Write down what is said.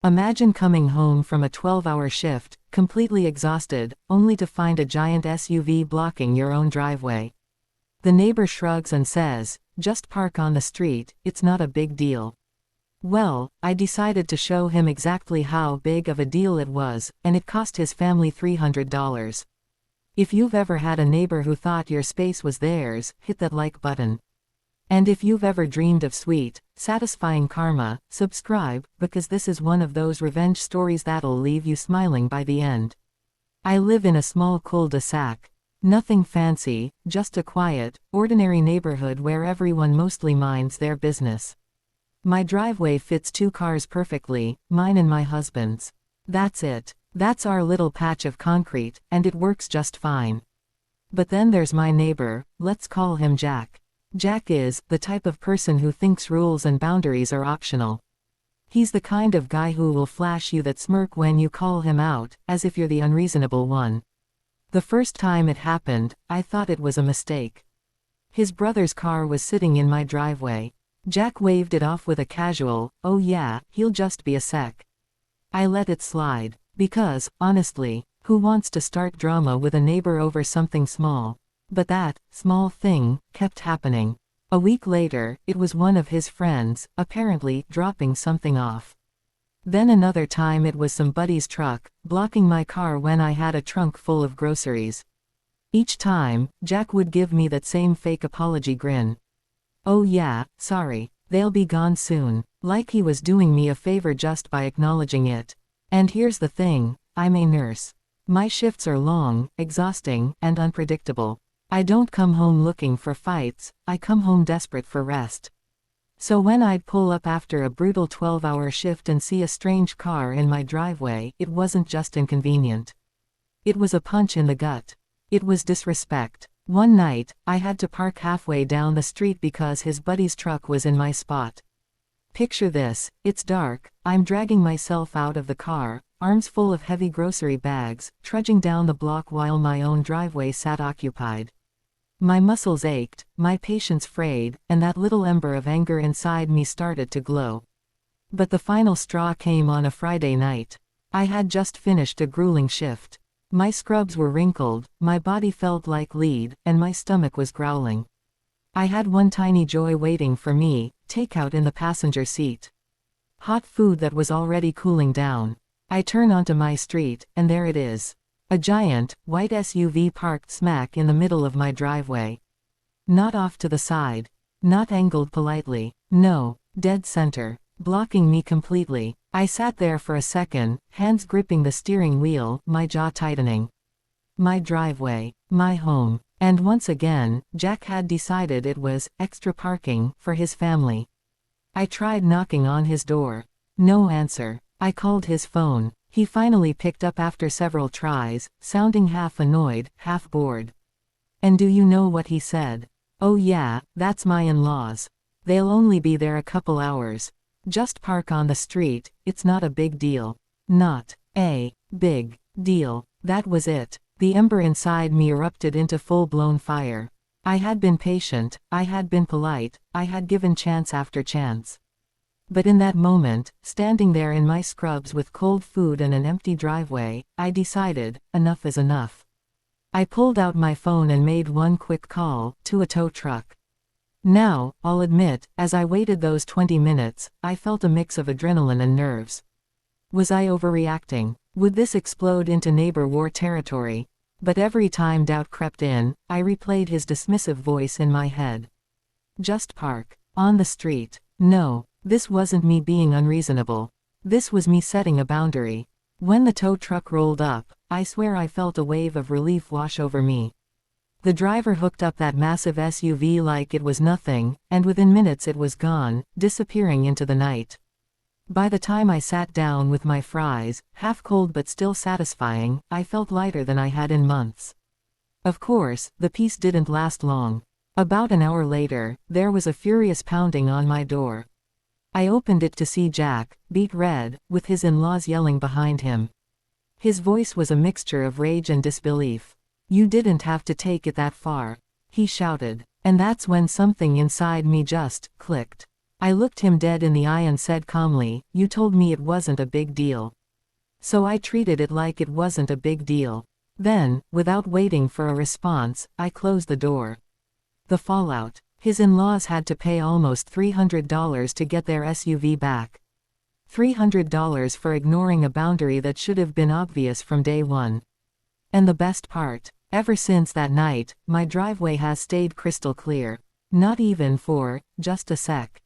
Imagine coming home from a 12-hour shift, completely exhausted, only to find a giant SUV blocking your own driveway. The neighbor shrugs and says, "Just park on the street, it's not a big deal." Well, I decided to show him exactly how big of a deal it was, and it cost his family $300. If you've ever had a neighbor who thought your space was theirs, hit that like button. And if you've ever dreamed of sweet, satisfying karma, subscribe, because this is one of those revenge stories that'll leave you smiling by the end. I live in a small cul-de-sac. Nothing fancy, just a quiet, ordinary neighborhood where everyone mostly minds their business. My driveway fits 2 cars perfectly, mine and my husband's. That's it. That's our little patch of concrete, and it works just fine. But then there's my neighbor, let's call him Jack. Jack is the type of person who thinks rules and boundaries are optional. He's the kind of guy who will flash you that smirk when you call him out, as if you're the unreasonable one. The first time it happened, I thought it was a mistake. His brother's car was sitting in my driveway. Jack waved it off with a casual, "Oh yeah, he'll just be a sec." I let it slide, because, honestly, who wants to start drama with a neighbor over something small? But that small thing kept happening. A week later, it was one of his friends, apparently dropping something off. Then another time it was some buddy's truck, blocking my car when I had a trunk full of groceries. Each time, Jack would give me that same fake apology grin. "Oh yeah, sorry, they'll be gone soon," like he was doing me a favor just by acknowledging it. And here's the thing, I'm a nurse. My shifts are long, exhausting, and unpredictable. I don't come home looking for fights, I come home desperate for rest. So when I'd pull up after a brutal 12-hour shift and see a strange car in my driveway, it wasn't just inconvenient. It was a punch in the gut. It was disrespect. One night, I had to park halfway down the street because his buddy's truck was in my spot. Picture this, it's dark, I'm dragging myself out of the car, arms full of heavy grocery bags, trudging down the block while my own driveway sat occupied. My muscles ached, my patience frayed, and that little ember of anger inside me started to glow. But the final straw came on a Friday night. I had just finished a grueling shift. My scrubs were wrinkled, my body felt like lead, and my stomach was growling. I had one tiny joy waiting for me, takeout in the passenger seat. Hot food that was already cooling down. I turn onto my street, and there it is. A giant, white SUV parked smack in the middle of my driveway. Not off to the side. Not angled politely. No, dead center. Blocking me completely. I sat there for a second, hands gripping the steering wheel, my jaw tightening. My driveway. My home. And once again, Jack had decided it was extra parking for his family. I tried knocking on his door. No answer. I called his phone. He finally picked up after several tries, sounding half annoyed, half bored. And do you know what he said? "Oh yeah, that's my in-laws. They'll only be there a couple hours. Just park on the street, it's not a big deal." Not a big deal. That was it. The ember inside me erupted into full-blown fire. I had been patient, I had been polite, I had given chance after chance. But in that moment, standing there in my scrubs with cold food and an empty driveway, I decided, enough is enough. I pulled out my phone and made one quick call, to a tow truck. Now, I'll admit, as I waited those 20 minutes, I felt a mix of adrenaline and nerves. Was I overreacting? Would this explode into neighbor war territory? But every time doubt crept in, I replayed his dismissive voice in my head. Just park. On the street. No. This wasn't me being unreasonable. This was me setting a boundary. When the tow truck rolled up, I swear I felt a wave of relief wash over me. The driver hooked up that massive SUV like it was nothing, and within minutes it was gone, disappearing into the night. By the time I sat down with my fries, half cold but still satisfying, I felt lighter than I had in months. Of course, the peace didn't last long. About an hour later, there was a furious pounding on my door. I opened it to see Jack, beet red, with his in-laws yelling behind him. His voice was a mixture of rage and disbelief. "You didn't have to take it that far," he shouted. And that's when something inside me just clicked. I looked him dead in the eye and said calmly, "You told me it wasn't a big deal. So I treated it like it wasn't a big deal." Then, without waiting for a response, I closed the door. The fallout. His in-laws had to pay almost $300 to get their SUV back. $300 for ignoring a boundary that should have been obvious from day one. And the best part, ever since that night, my driveway has stayed crystal clear. Not even for just a sec.